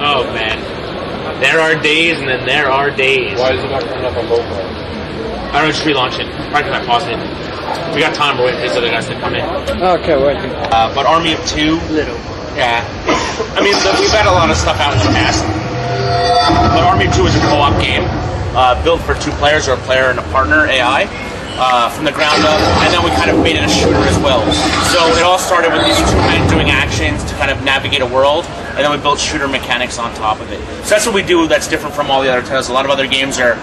Oh man, there are days and then there are days. Why is it not coming up on both lines? I don't know, just relaunch it. Probably because I paused it. We got time, we're waiting for these other guys to come in. Okay, wait. But Army of Two, Little. yeah. I mean, we've had a lot of stuff out in the past. But Army of Two is a co-op game built for 2 players or a player and a partner, AI. From the ground up, and then we kind of made it a shooter as well. So it all started with these 2 men doing actions to kind of navigate a world, and then we built shooter mechanics on top of it. So that's what we do that's different from all the other titles. A lot of other games are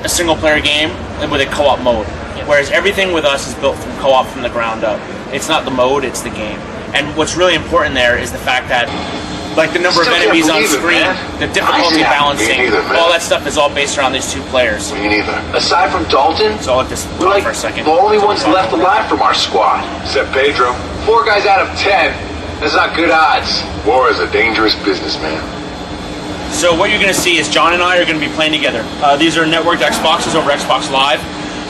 a single player game with a co-op mode, whereas everything with us is built from co-op from the ground up. It's not the mode, it's the game. And what's really important there is the fact that like the number of enemies on screen, the difficulty balancing, all that stuff is all based around these 2 players. Me neither. Aside from Dalton, So I'll let this we're talk like for a second. the only ones left alive from our squad. Except Pedro. 4 guys out of 10. That's not good odds. War is a dangerous business, man. So what you're going to see is John and I are going to be playing together. These are networked Xboxes over Xbox Live.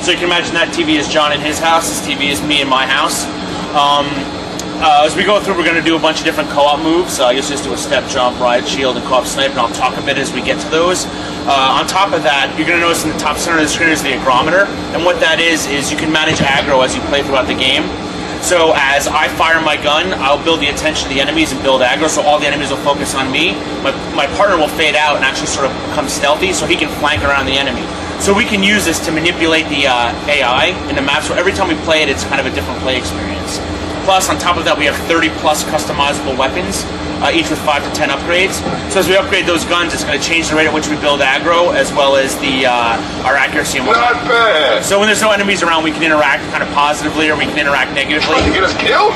So you can imagine that TV is John in his house, this TV is me in my house. As we go through, we're going to do a bunch of different co-op moves. You'll just do a step jump, ride, shield, and co-op snipe, and I'll talk a bit as we get to those. On top of that, you're going to notice in the top center of the screen is the agrometer, and what that is you can manage aggro as you play throughout the game. So as I fire my gun, I'll build the attention of the enemies and build aggro, so all the enemies will focus on me. My partner will fade out and actually sort of become stealthy, so he can flank around the enemy. So we can use this to manipulate the AI in the map, so every time we play it, it's kind of a different play experience. Plus, on top of that, we have 30 plus customizable weapons, each with 5 to 10 upgrades. So as we upgrade those guns, it's going to change the rate at which we build aggro, as well as our accuracy and whatnot. Not bad. So when there's no enemies around, we can interact kind of positively, or we can interact negatively. Trying to get us killed?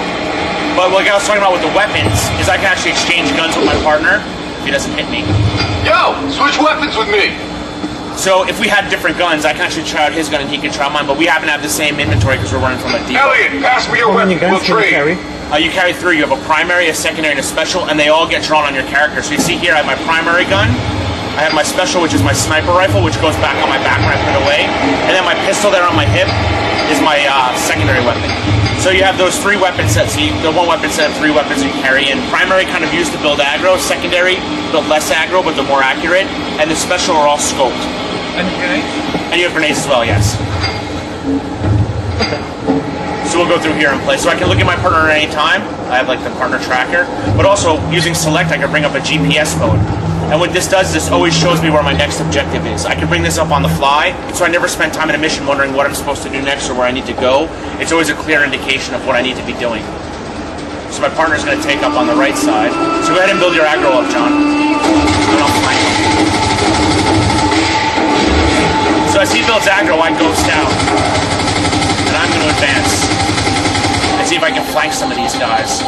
But like I was talking about with the weapons, is I can actually exchange guns with my partner if he doesn't hit me. Yo, switch weapons with me. So if we had different guns, I can actually try out his gun and he can try out mine, but we happen to have the same inventory because we're running from a depot. Elliot, pass me your How many weapon. We'll guns can you trade. carry? You carry 3. You have a primary, a secondary, and a special, and they all get drawn on your character. So you see here, I have my primary gun, I have my special, which is my sniper rifle, which goes back on my back when I put it away, and then my pistol there on my hip is my secondary weapon. So you have those 3 weapon sets. So the 1 weapon set of 3 weapons you carry in. Primary kind of used to build aggro, secondary build less aggro, but they're more accurate, and the special are all scoped. And grenades? And you have grenades as well, yes. So we'll go through here and play. So I can look at my partner at any time. I have like the partner tracker. But also, using select, I can bring up a GPS mode. And what this does, this always shows me where my next objective is. I can bring this up on the fly, so I never spend time in a mission wondering what I'm supposed to do next or where I need to go. It's always a clear indication of what I need to be doing. So my partner's going to take up on the right side. So go ahead and build your aggro up, John. And I'll flank him. So as he builds aggro, I ghost out. And I'm going to advance. And see if I can flank some of these guys.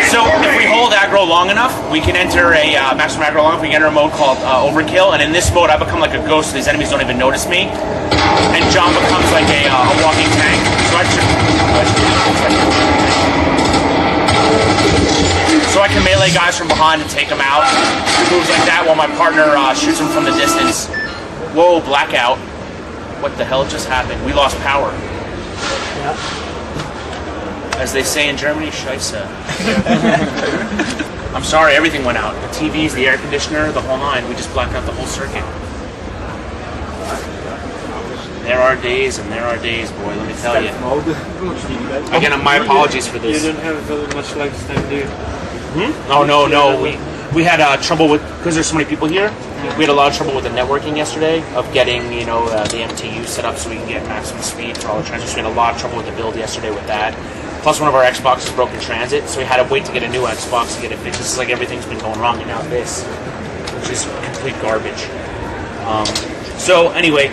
So if we hold aggro long enough, we can enter a maximum aggro long enough, we can enter a mode called overkill. And in this mode, I become like a ghost, so these enemies don't even notice me. And John becomes like a walking tank. So I can melee guys from behind and take them out. Moves like that while my partner shoots them from the distance. Whoa, blackout. What the hell just happened? We lost power. Yeah. As they say in Germany, Scheiße. I'm sorry, everything went out. The TVs, the air conditioner, the whole 9. We just blacked out the whole circuit. There are days and there are days, boy, let me tell you. Again, my apologies for this. You don't have very much lifestyle, do you? Oh, no. We had trouble with, because there's so many people here, we had a lot of trouble with the networking yesterday of getting, the MTU set up so we can get maximum speed for all the transfers. We had a lot of trouble with the build yesterday with that. Plus one of our Xboxes broke in transit, so we had to wait to get a new Xbox to get it fixed. This is like everything's been going wrong, and now this, which is complete garbage. So anyway,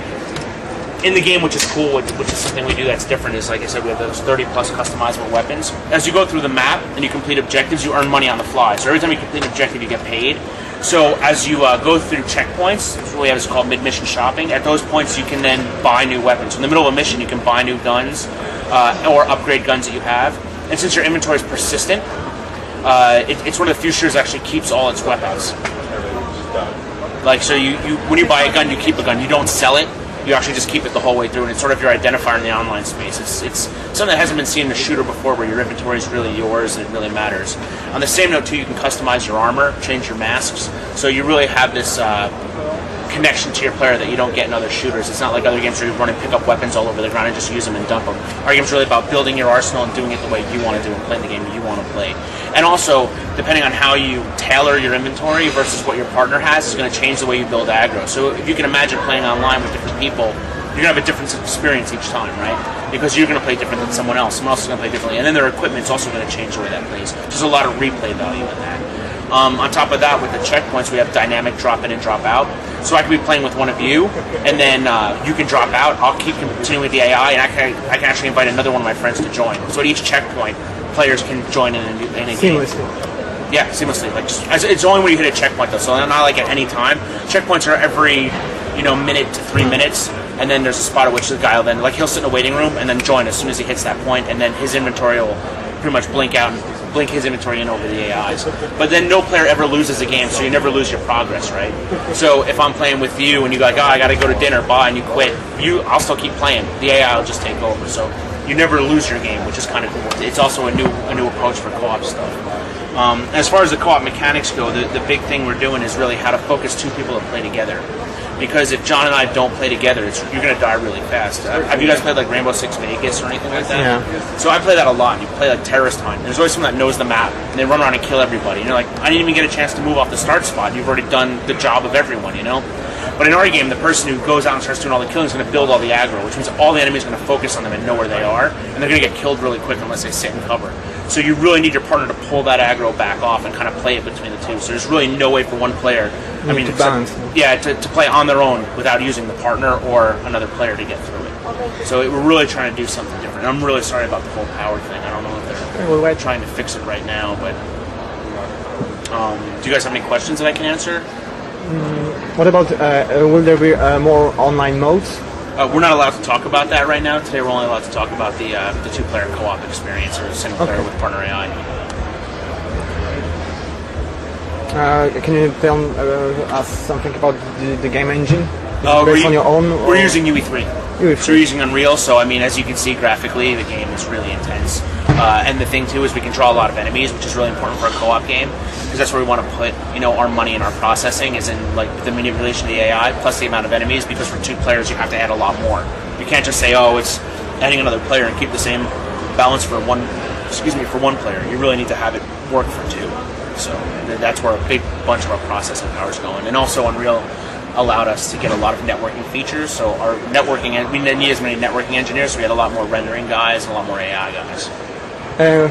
in the game, which is cool, which is something we do that's different, is like I said, we have those 30 plus customizable weapons. As you go through the map and you complete objectives, you earn money on the fly. So every time you complete an objective, you get paid. So as you go through checkpoints, what we have is called mid-mission shopping. At those points, you can then buy new weapons. So in the middle of a mission, you can buy new guns or upgrade guns that you have. And since your inventory is persistent, it's one of the few shooters that actually keeps all its weapons. Like, so you when you buy a gun, you keep a gun. You don't sell it. you actually just keep it the whole way through, and it's sort of your identifier in the online space. It's something that hasn't been seen in a shooter before, where your inventory is really yours and it really matters. On the same note too, you can customize your armor, change your masks, so you really have this connection to your player that you don't get in other shooters. It's not like other games where you run and pick up weapons all over the ground and just use them and dump them. Our game's really about building your arsenal and doing it the way you want to do and playing the game you want to play. And also, depending on how you tailor your inventory versus what your partner has, is going to change the way you build aggro. So if you can imagine playing online with different people, you're going to have a different experience each time, right? Because you're going to play different than someone else. Someone else is going to play differently. And then their equipment's also going to change the way that plays. There's a lot of replay value in that. On top of that, with the checkpoints, we have dynamic drop in and drop out. So I could be playing with one of you, and then you can drop out. I'll keep continuing with the AI, and I can actually invite another one of my friends to join. So at each checkpoint, players can join in a game. Seamlessly. Yeah, seamlessly. Like it's only when you hit a checkpoint though. So not like at any time. Checkpoints are every minute to 3 minutes, and then there's a spot at which the guy will then he'll sit in a waiting room and then join as soon as he hits that point, and then his inventory will pretty much blink out and blink his inventory in over the AIs. But then no player ever loses a game, so you never lose your progress, right? So if I'm playing with you and you go like, I gotta go to dinner, bye, and you quit, I'll still keep playing. The AI will just take over. So you never lose your game, which is kind of cool. It's also a new approach for co-op stuff. As far as the co-op mechanics go, the big thing we're doing is really how to focus two people to play together. Because if John and I don't play together, you're going to die really fast. Have you guys played like Rainbow Six Vegas or anything like that? Yeah. So I play that a lot. You play like Terrorist Hunt. There's always someone that knows the map, and they run around and kill everybody. And you're like, I didn't even get a chance to move off the start spot. You've already done the job of everyone, But in our game, the person who goes out and starts doing all the killing is going to build all the aggro, which means all the enemies are going to focus on them and know where they are, and they're going to get killed really quick unless they sit in cover. So you really need your partner to pull that aggro back off and kind of play it between the two. So there's really no way for one player, to balance. to play on their own without using the partner or another player to get through it. So we're really trying to do something different. I'm really sorry about the whole power thing. I don't know if they're trying to fix it right now, but do you guys have any questions that I can answer? What about, will there be more online modes? We're not allowed to talk about that right now. Today we're only allowed to talk about the two-player co-op experience or single player with partner AI. Can you tell us something about the game engine? Based on your own? We're using UE3. UE3. So we're using Unreal, so as you can see graphically, the game is really intense. And the thing too is we can draw a lot of enemies, which is really important for a co-op game, because that's where we want to put our money and our processing is in the manipulation of the AI plus the amount of enemies, because for two players you have to add a lot more. You can't just say, it's adding another player and keep the same balance for one player. You really need to have it work for two. So that's where a big bunch of our processing power is going. And also Unreal allowed us to get a lot of networking features. So our networking, we didn't need as many networking engineers, so we had a lot more rendering guys and a lot more AI guys.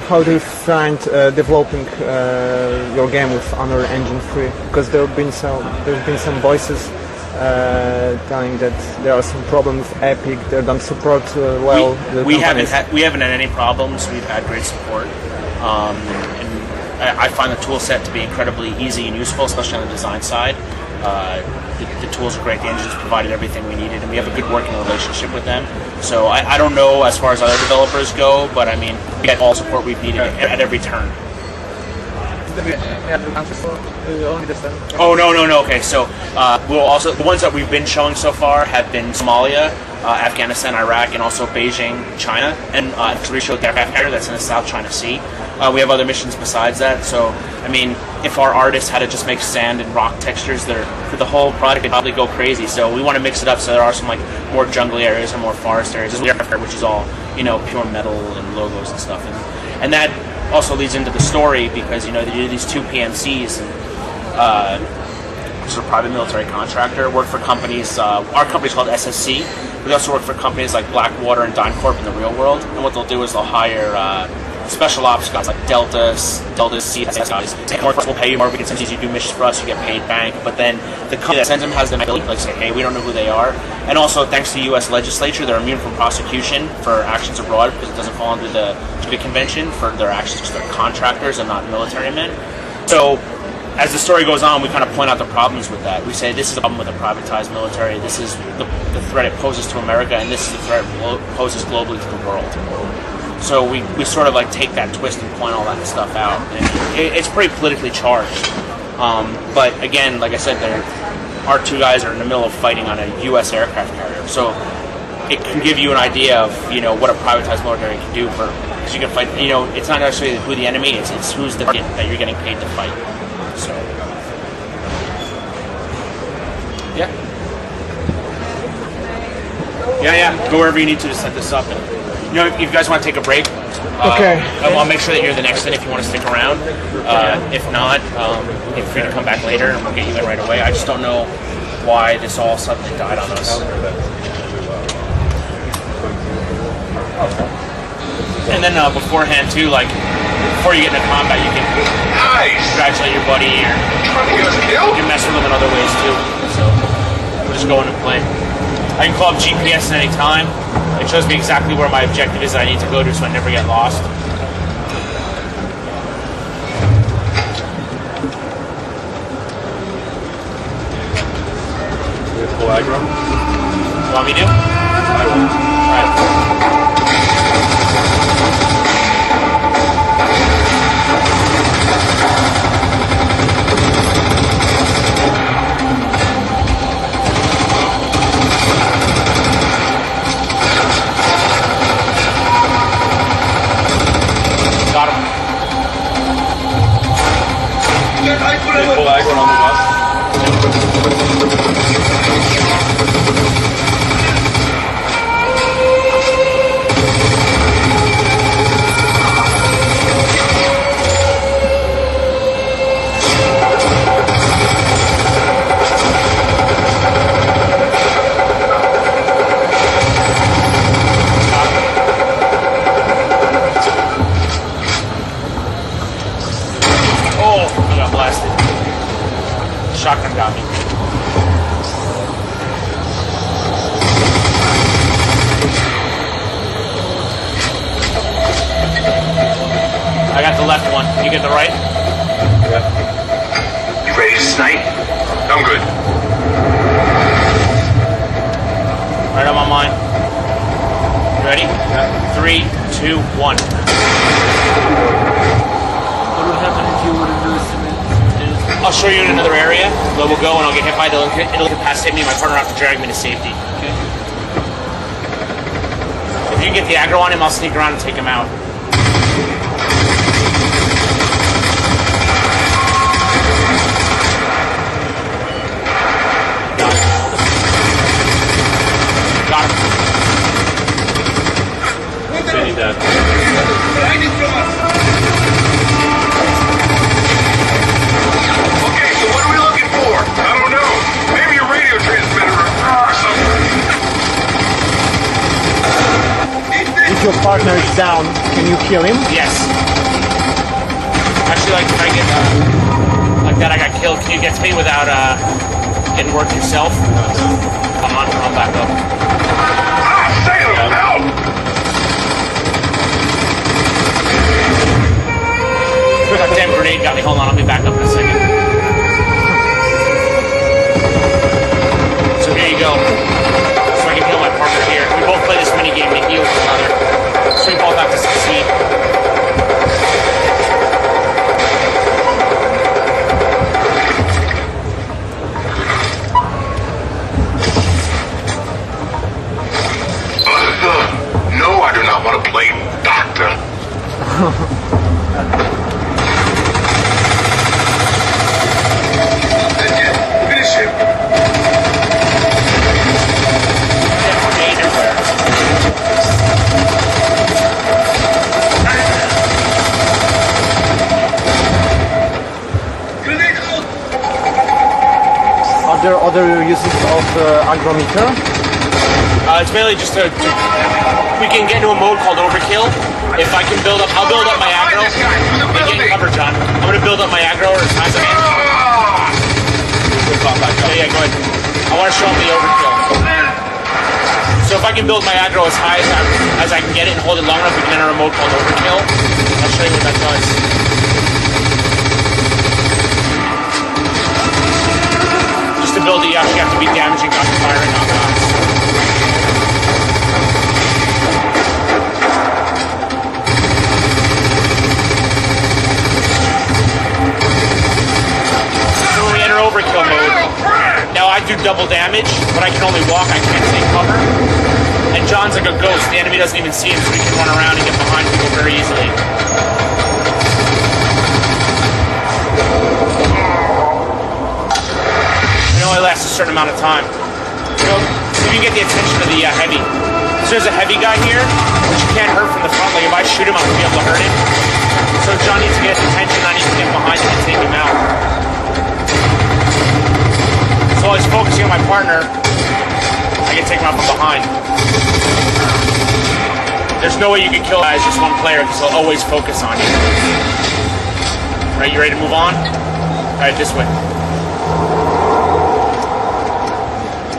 How do you find developing your game with Unreal Engine 3? Because there's been some voices telling that there are some problems with Epic. They don't support we haven't had any problems. We've had great support, and I find the tool set to be incredibly easy and useful, especially on the design side. The tools are great. The engine's provided everything we needed, and we have a good working relationship with them. So I don't know as far as other developers go, but we get all support we've needed at every turn. Oh no. Okay, so we'll also, the ones that we've been showing so far have been Somalia, Afghanistan, Iraq, and also Beijing, China, and we showed the aircraft carrier that's in the South China Sea. We have other missions besides that, so if our artists had to just make sand and rock textures, for the whole product, they'd probably go crazy. So we want to mix it up, so there are some more jungly areas or more forest areas. There's the aircraft carrier, which is all pure metal and logos and stuff, and that also leads into the story, because they do these two PMCs, and which is a private military contractor, work for companies. Our company's called SSC. We also work for companies like Blackwater and DynCorp in the real world. And what they'll do is they'll hire special ops guys like Delta, CSS guys. We'll pay you more. We can send you do missions for us. You get paid bank. But then the company that sends them has the ability to say, hey, we don't know who they are. And also, thanks to the U.S. legislature, they're immune from prosecution for actions abroad, because it doesn't fall under the Geneva Convention for their actions, because they're contractors and not military men. So as the story goes on, we kind of point out the problems with that. We say this is a problem with a privatized military, this is the threat it poses to America, and this is the threat it poses globally to the world. So we sort of take that twist and point all that stuff out. And it's pretty politically charged. But again, like I said, our two guys are in the middle of fighting on a U.S. aircraft carrier. So it can give you an idea of, you know, what a privatized military can do for, because you can fight, you know, it's not necessarily who the enemy is, it's who's the target that you're getting paid to fight. So, yeah. Yeah, go wherever you need to set this up. And, you know, if you guys want to take a break, Okay. I'll make sure that you're the next in if you want to stick around. If not, feel free to come back later and we'll get you in right away. I just don't know why this all suddenly died on us. And then beforehand too, like before you get into combat, you can congratulate your buddy or you can mess with them in other ways too. So we'll just go in and play. I can call up GPS at any time. It shows me exactly where my objective is that I need to go to, so I never get lost. Full aggro? You want me to? I will. Alright. Got him. Full aggro on the left. Shotgun got me. I got the left one. You get the right? Yeah. You ready to snipe? I'm good. Right on my mind. You ready? Yeah. 3, 2, 1. What would happen if you were to do this? I'll show you in another area. Then we'll go and I'll get hit by the it'll incapacitate me and my partner will have to drag me to safety. Okay. If you can get the aggro on him, I'll sneak around and take him out. Got him. Benny dead. Okay, so what are we looking for? I don't know. Maybe a radio transmitter or something. If your partner is down, can you kill him? Yes. Actually, like if I get like that, I got killed. Can you get to me without getting worked yourself? Come on, I'll back up. Ah, Salem, help! That damn grenade got me. Hold on, I'll be back up in a second. So here you go. So I can heal my partner here. We both play this minigame to heal each other. So we both have to succeed. No, I do not want to play doctor. Finish him. Yeah, grenade everywhere. Are there other uses of agrometer? It's mainly just we can get into a mode called overkill. If I can build up, I'll build up my aggro. Hey, get in cover, John. I'm gonna build up my aggro as high as I can. Yeah, go ahead. I want to show him the overkill. So if I can build my aggro as high as I can get it and hold it long enough, we can enter a mode called overkill. I'll show you what that does. Just to build it, you actually have to be damaging guns, firing on guns. So when we enter overkill mode, now I damage, but I can only walk, I can't take cover. And John's like a ghost, the enemy doesn't even see him, so he can run around and get behind people very easily. It only lasts a certain amount of time. You know, so you can get the attention of the heavy. So there's a heavy guy here, which you can't hurt from the front. Like if I shoot him, I'm gonna be able to hurt him. So John needs to get his attention, I need to get behind him and take him out. So while he's focusing on my partner, I can take him out from behind. There's no way you can kill guys just one player because he'll always focus on you. Alright, you ready to move on? Alright, this way.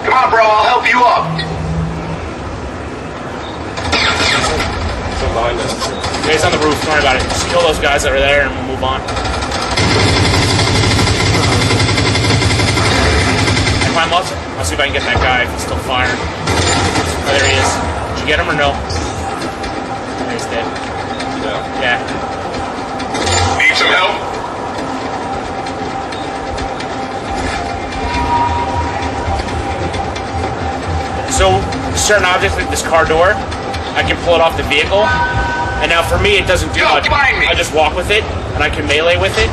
Come on, bro, I'll help you up. Okay, he's on the roof, don't worry about it. Just kill those guys that are there and we'll move on. I climb up. I'll see if I can get that guy if he's still firing. Oh, there he is. Did you get him or no? Oh, he's dead. Yeah. Need some help? So, certain objects like this car door, I can pull it off the vehicle. And now for me, it doesn't do much. I just walk with it, and I can melee with it.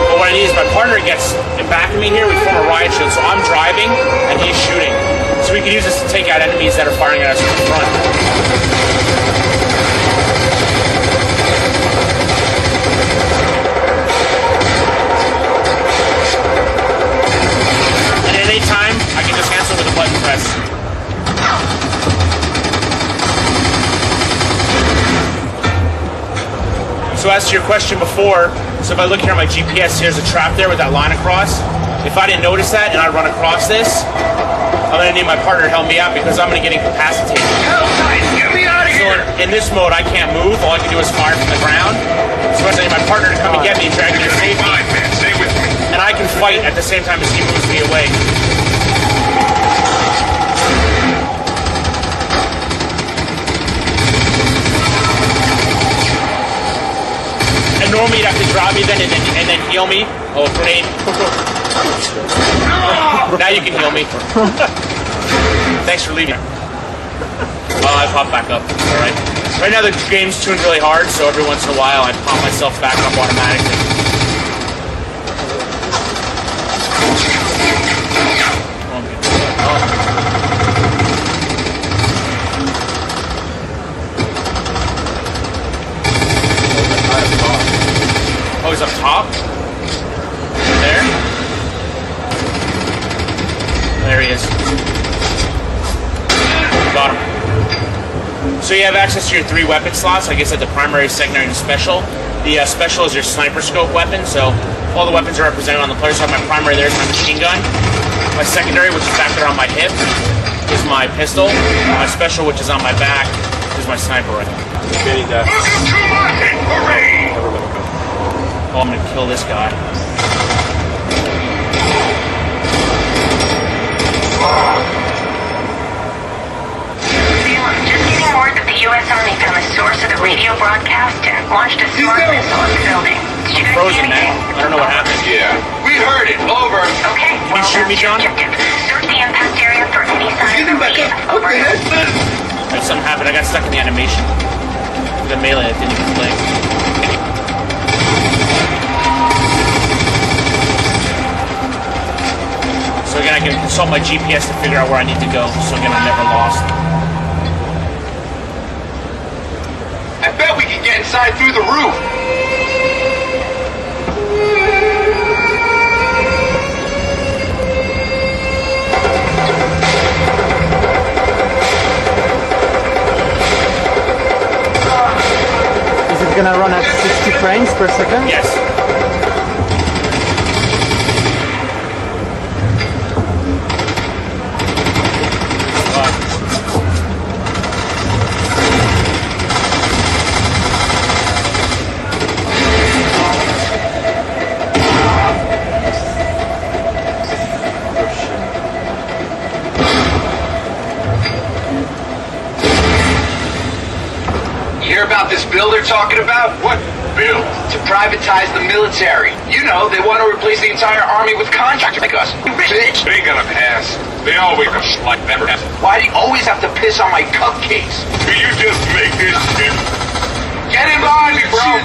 But what I need is my partner gets in back of me here, we form a riot shield. So I'm driving, and he's shooting. So we can use this to take out enemies that are firing at us from the front. And at any time, I can just cancel with a button press. So as to your question before, so if I look here on my GPS, there's a trap there with that line across. If I didn't notice that and I run across this, I'm gonna need my partner to help me out because I'm gonna get incapacitated. Hell, guys, get me out of So here! in this mode, I can't move. All I can do is fire from the ground. So I need my partner to come and get me and drag me to safety. Fine, man, stay with me. And I can fight at the same time as he moves me away. And normally you'd have to drop me then and then heal me. Oh, grenade. Now you can heal me. Thanks for leaving. Oh, I pop back up. Alright. Right now the game's tuned really hard, so every once in a while I pop myself back up automatically. Oh, he's up top? There? There he is. Got him. So you have access to your 3 weapon slots, I guess at the primary, secondary, and special. The special is your sniper scope weapon, so all the weapons are represented on the player. So my primary there is my machine gun. My secondary, which is back there on my hip, is my pistol. My special, which is on my back, is my sniper rifle. Welcome to my hit parade! Oh, I'm gonna kill this guy. Just getting word that the U.S. Army found the source of the radio broadcast and launched a smart missile at the building. Did you guys Frozen see now. anything? I don't know what happened. Yeah, we heard it. Over. Okay, Can you shoot me, John? objective. Search the impact area for any sign of relief. Over. Like something happened. I got stuck in the animation. The melee, it didn't even play. So again, I can consult my GPS to figure out where I need to go. So again, I'm never lost. I bet we can get inside through the roof. Is it gonna run at 60 frames per second? Yes. You hear about this bill they're talking about? What? build? To privatize the military. You know, they want to replace the entire army with contractors like us. You bitch! They ain't gonna pass. They always a like never pass. Why do you always have to piss on my cupcakes? Do you just make this shit? Get in line, me, bro!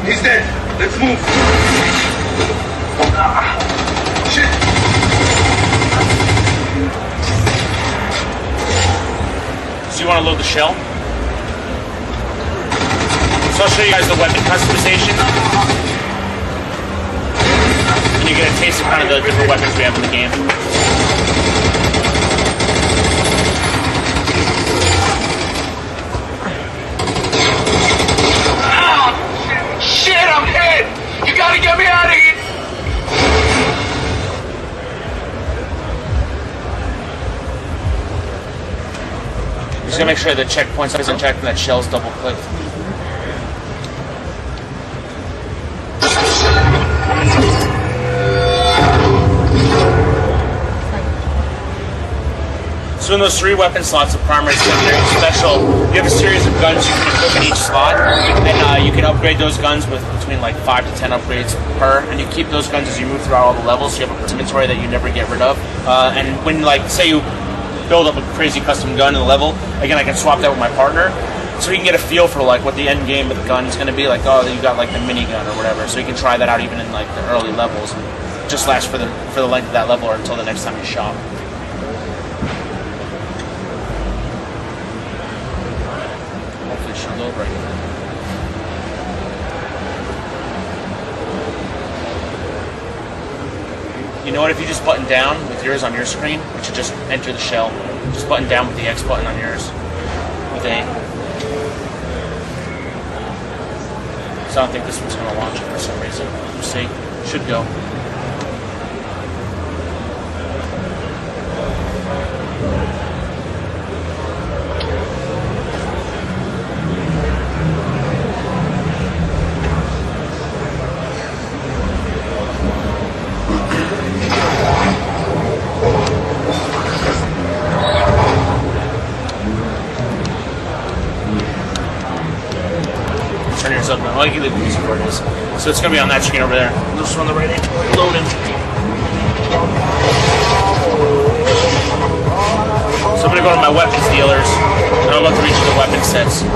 He's dead. Let's move. Shit. So you want to load the shell? So I'll show you guys the weapon customization. And you get a taste of kind of the different weapons we have in the game. Shit, I'm hit! You gotta get me out of here! Just gotta make sure the checkpoints isn't checked and that shell's double clicked. So in those 3 weapon slots, the primary, secondary, special, you have a series of guns you can equip in each slot, and you can upgrade those guns with between like 5 to 10 upgrades per, and you keep those guns as you move throughout all the levels, so you have a inventory that you never get rid of. And when, like, say you build up a crazy custom gun in the level, again, I can swap that with my partner, so you can get a feel for like what the end game of the gun is going to be, like, oh, you got like the minigun or whatever, so you can try that out even in like the early levels, and just last for the length of that level or until the next time you shop. Hopefully it should load right now. You know what, if you just button down with yours on your screen, it should just enter the shell. Just button down with the X button on yours. With A. So I don't think this one's going to launch it for some reason. We'll see. Should go. Turn yours up now. I can leave the music where it is. So it's going to be on that screen over there. This one on the right hand. Loading. So I'm going to go to my weapons dealers, and I'll look through each of the weapon sets.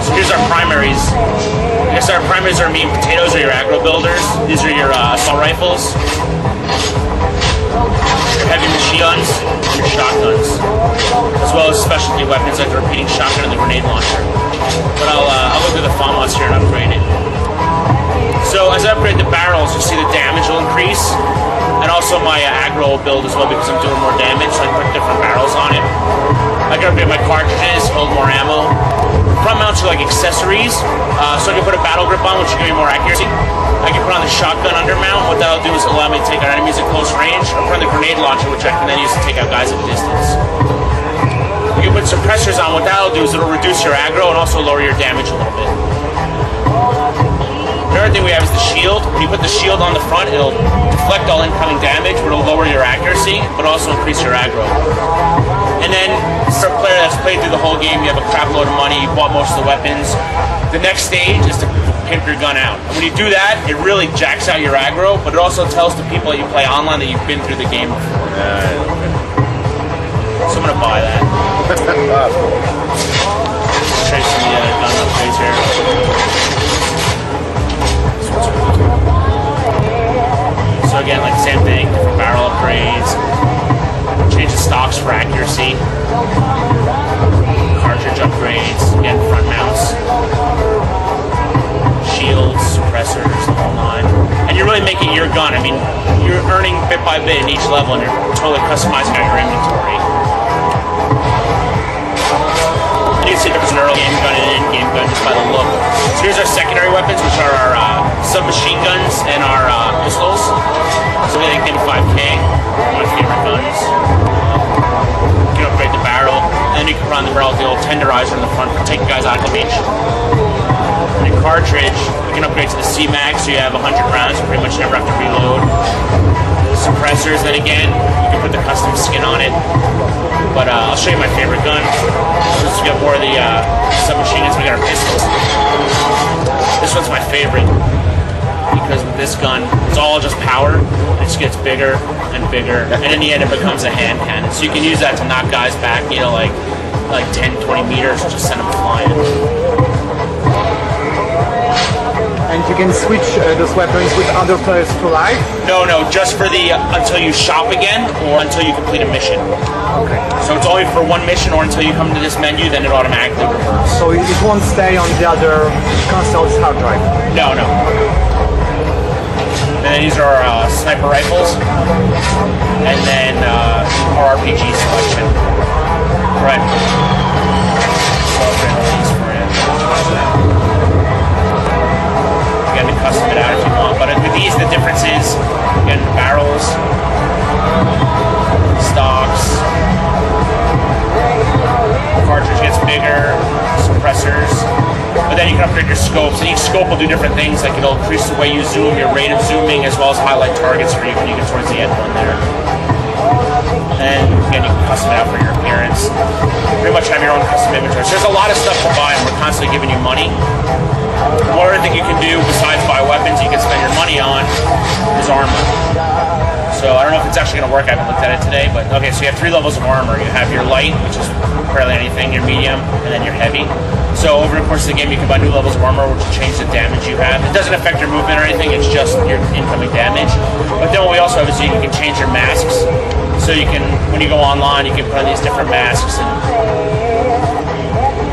So here's our primaries. I guess our primaries are meat and potatoes, or your aggro builders. These are your assault rifles, your heavy machine guns, and your shotguns, as well as specialty weapons like the repeating shotgun and the grenade launcher. But I'll look at the FOMOS here and upgrade it. So as I upgrade the barrels, you see the damage will increase, and also my aggro will build as well because I'm doing more damage, so I can put different barrels on it. I can upgrade my cartridges, hold more ammo. Front mounts are like accessories, so I can put a battle grip on, which will give me more accuracy. I can put on the shotgun undermount. What that'll do is allow me to take out enemies at close range, or put on the grenade launcher, which I can then use to take out guys at distance. You can put suppressors on. What that'll do is it'll reduce your aggro and also lower your damage a little bit. Another thing we have is the shield. When you put the shield on the front, it'll deflect all incoming damage, but it'll lower your accuracy, but also increase your aggro. And then, for a player that's played through the whole game, you have a crap load of money, you bought most of the weapons. The next stage is to pimp your gun out. And when you do that, it really jacks out your aggro, but it also tells the people that you play online that you've been through the game before. So I'm gonna buy that. Trace some of the other gun upgrades here. So again, like same thing, different barrel upgrades. Change the stocks for accuracy. Cartridge upgrades, again front mounts. Shields, suppressors, the whole nine. And you really bit in each level, and you're totally customizing out your inventory. And you can see there's an early game gun and an end-game gun just by the look. So here's our secondary weapons, which are our submachine guns and our pistols. So we like M5K, one of my favorite guns. You can upgrade the barrel, and then you can run the barrel with the old tenderizer in the front for taking guys out of the beach. And your cartridge, you can upgrade to the C-Mag, so you have 100 rounds, you pretty much never have to reload. Suppressors, then again, you can put the custom skin on it. But I'll show you my favorite gun. Just to get more of the submachine guns, we got our pistols. This one's my favorite, because with this gun, it's all just power. It just gets bigger and bigger, and in the end it becomes a hand cannon. So you can use that to knock guys back, you know, like 10, 20 meters, and just send them flying. And you can switch those weapons with other players for life? No, just for the until you shop again or until you complete a mission. Okay. So it's only for one mission or until you come to this menu, then it automatically reverts. So it won't stay on the other console's hard drive? No. And then these are our sniper rifles, and then our RPG selection. Right. So I'll bring all these for you. You can custom it out if you want, but with these the difference is, again, barrels, stocks, cartridge gets bigger, suppressors, but then you can upgrade your scopes, and each scope will do different things, like it'll increase the way you zoom, your rate of zooming, as well as highlight targets for you when you get towards the end one there. And again, you can custom it out for your appearance. Pretty much have your own custom inventory. So there's a lot of stuff to buy, and we're constantly giving you money. One other thing you can do besides buy weapons you can spend your money on is armor. So I don't know if it's actually going to work. I haven't looked at it today, but okay. So you have 3 levels of armor. You have your light, which is barely anything, your medium, and then your heavy. So over the course of the game, you can buy new levels of armor, which will change the damage you have. It doesn't affect your movement or anything. It's just your incoming damage. But then what we also have is you can change your masks. So you can, when you go online, you can put on these different masks and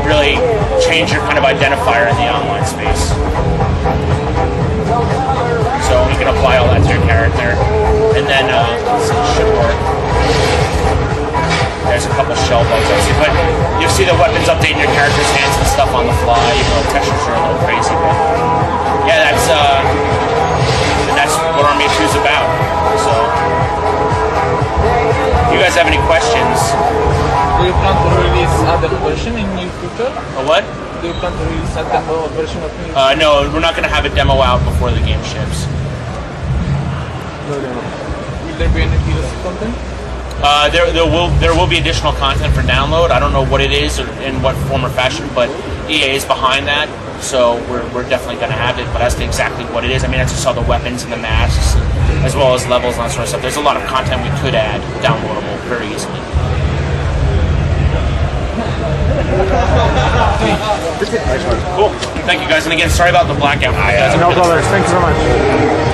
really change your kind of identifier in the online space. So you can apply all that to your character. And then, this should work. There's a couple shell bugs, obviously, but you'll see the weapons updating your character's hands and stuff on the fly, even though the textures are a little crazy. But yeah, that's what Army 2 is about. So, if you guys have any questions. Do you plan to release other version in the future? A what? Do you plan to release a demo version of it? No, we're not going to have a demo out before the game ships. Will there be any DLC content? There will be additional content for download. I don't know what it is or in what form or fashion, but EA is behind that, so we're definitely going to have it. But as to exactly what it is, I mean, I just saw the weapons and the masks, as well as levels and that sort of stuff. There's a lot of content we could add downloadable very easily. That's it. Cool. Thank you guys, and again, sorry about the blackout. No problem. Thank you very much.